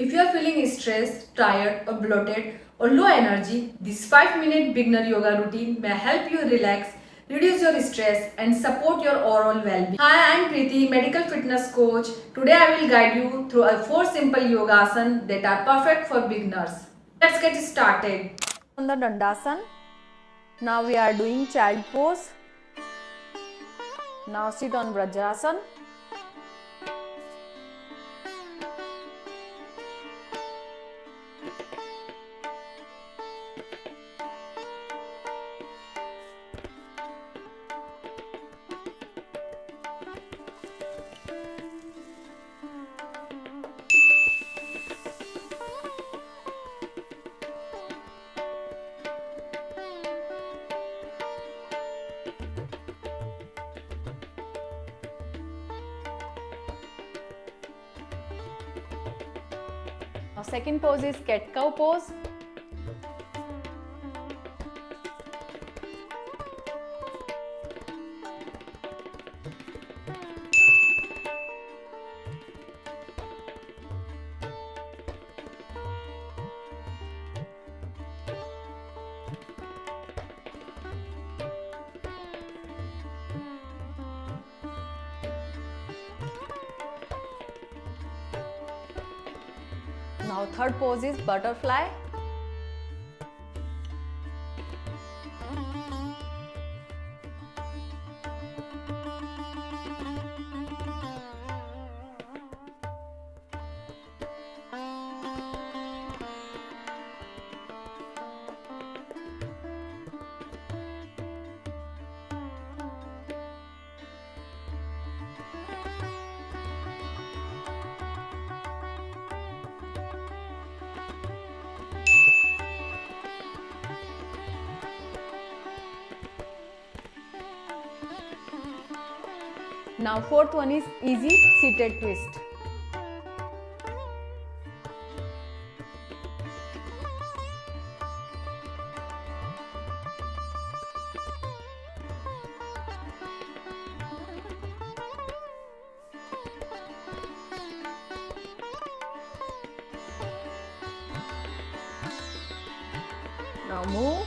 If you are feeling stressed, tired or bloated or low energy, this 5-minute beginner yoga routine may help you relax, reduce your stress and support your overall well-being. Hi, I am Preeti, medical fitness coach. Today I will guide you through 4 simple yoga asanas that are perfect for beginners. Let's get started. On the Dandasana. Now we are doing child pose. Now sit on Vrajasana. Now second pose is cat cow pose. Now third pose is butterfly. Now fourth one is easy seated twist. Now move.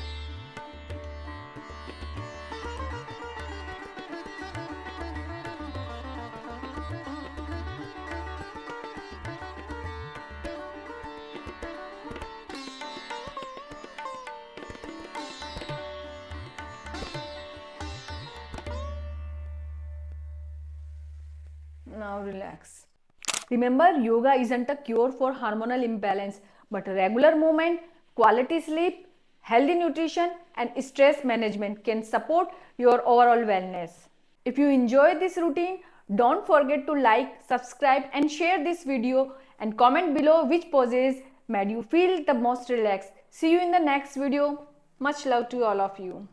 Now relax. Remember, yoga isn't a cure for hormonal imbalance, but regular movement, quality sleep, healthy nutrition, and stress management can support your overall wellness. If you enjoy this routine, don't forget to like, subscribe, and share this video and comment below which poses made you feel the most relaxed. See you in the next video. Much love to all of you.